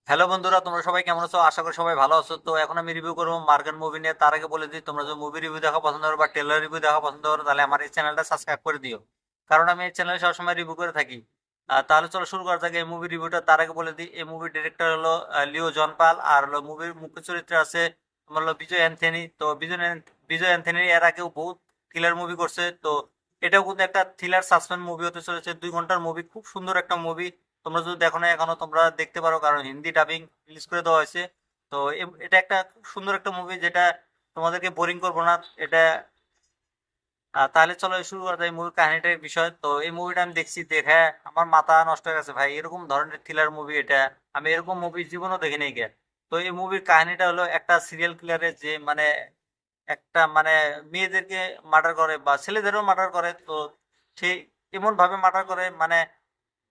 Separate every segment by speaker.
Speaker 1: Hello বন্ধুরা, তোমরা সবাই কেমন আছো? আশা করি সবাই ভালো আছো। তো এখন আমি রিভিউ করবো মার্গান মুভি নিয়ে। তার আগে বলে দিই, তোমরা যদি মুভি রিভিউ দেখা পছন্দ করো বা ট্রেলার রিভিউ দেখা পছন্দ করো, তাহলে আমার এই চ্যানেলটা সাবস্ক্রাইব করে দিও, কারণ আমি এই চ্যানেলে সবসময় রিভিউ করে থাকি। তাহলে চলো শুরু করা যাক এই মুভি রিভিউটা। তার আগে বলে দিই, এই মুভির ডিরেক্টর হলো লিও জন পাল, আর হলো মুভির মুখ্য চরিত্রে আছে তোমার হলো বিজয় অ্যান্থনি। তো বিজয় অ্যান্থনি এর আগেও বহুত থ্রিলার মুভি করছে। তো এটাও কিন্তু একটা থ্রিলার সাসপেন্স মুভি হতে চলেছে, 2 ঘন্টার মুভি, খুব সুন্দর একটা মুভি। তোমরা যদি দেখো না এখনো, তোমরা দেখতে পারো, কারণ হিন্দি ডাবিং রিলিজ করে দেওয়া হয়েছে। তো এটা একটা খুব সুন্দর একটা মুভি, যেটা তোমাদেরকে বোরিং করবো না এটা। তাহলে চলো শুরু করা যায় মুভির কাহিনীটার বিষয়। তো এই মুভিটা আমি দেখছি, দেখে আমার মাথা নষ্ট হয়ে গেছে ভাই। এরকম ধরনের থ্রিলার মুভি এটা, আমি এরকম মুভি জীবনও দেখিনি গে। তো এই মুভির কাহিনীটা হলো একটা সিরিয়াল কিলারের, যে মানে একটা মানে মেয়েদেরকে মার্ডার করে বা ছেলেদেরও মার্ডার করে। তো সে এমন ভাবে মার্ডার করে, মানে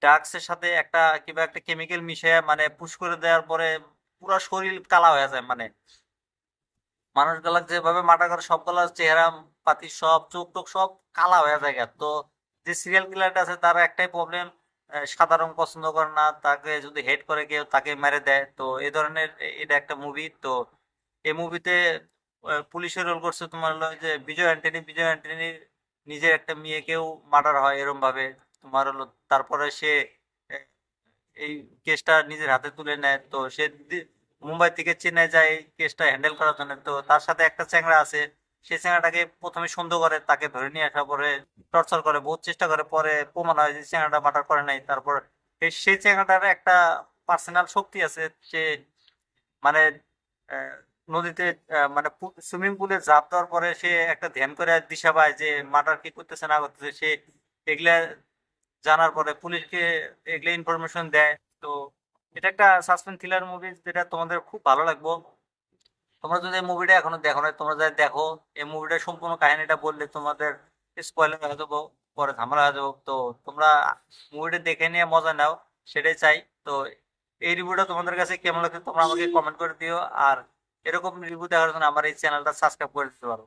Speaker 1: ড্রাগস এর সাথে একটা কিংবা একটা কেমিক্যাল মিশিয়ে মানে পুশ করে দেওয়ার পরে পুরো শরীর কালা হয়ে যায়। মানে মানুষগুলা যেভাবে মার্ডার করে, সবগুলা চেহারা পাতি সব চোখ টোক সব কালা হয়ে যায় গা। তো যে সিরিয়াল কিলারটা আছে তার একটাই প্রবলেম, সাদা রং পছন্দ করে না। তাকে যদি হেড করে কেউ, তাকে মেরে দেয়। তো এই ধরনের এটা একটা মুভি। তো এই মুভিতে পুলিশের রোল করছে তোমার হলো যে বিজয় অ্যান্টনি নিজের একটা মেয়েকেও মার্ডার হয় এরম ভাবে তোমার হলো। তারপরে সে আহ, এই কেসটা নিজের হাতে তুলে নেয়। তো সে মুম্বাই থেকে চেন্নাই যায় এই কেসটা হ্যান্ডেল করার জন্য। তো তার সাথে একটা চ্যাংড়া আছে, সেই চ্যাংড়াটাকে প্রথমে সন্দেহ করে, তাকে ধরে নিয়ে আসার পরে টর্চার করে, বহুত চেষ্টা করে, পরে প্রমাণ হয় যে চ্যাংড়াটা মার্ডার করে নাই। তারপর সেই চ্যাংড়াটার একটা পার্সোনাল শক্তি আছে। সে মানে আহ, নদীতে মানে সুইমিং পুলে ঝাঁপ দেওয়ার পরে সে একটা ধ্যান করে দিশা পায় যে মার্ডার কি করতেছে না করতেছে। সে এগুলা জানার পরে পুলিশকে এগুলো ইনফরমেশন দেয়। তো এটা একটা সাসপেন্স থ্রিলার মুভি, যেটা তোমাদের খুব ভালো লাগবে। তোমরা যদি এই মুভিটা এখনো দেখো না, তোমরা যদি দেখো, এই মুভিটার সম্পূর্ণ কাহিনীটা বললে তোমাদের স্পয়লার হয়ে যাবো, পরে ঝামেলা হয়ে যাবো। তো তোমরা মুভিটা দেখে নিয়ে মজা নাও, সেটাই চাই। তো এই রিভিউটা তোমাদের কাছে কেমন লাগছে তোমরা আমাকে কমেন্ট করে দিও। আর এরকম রিভিউ দেখার জন্য আমার এই চ্যানেলটা সাবস্ক্রাইব করে দিতে পারো।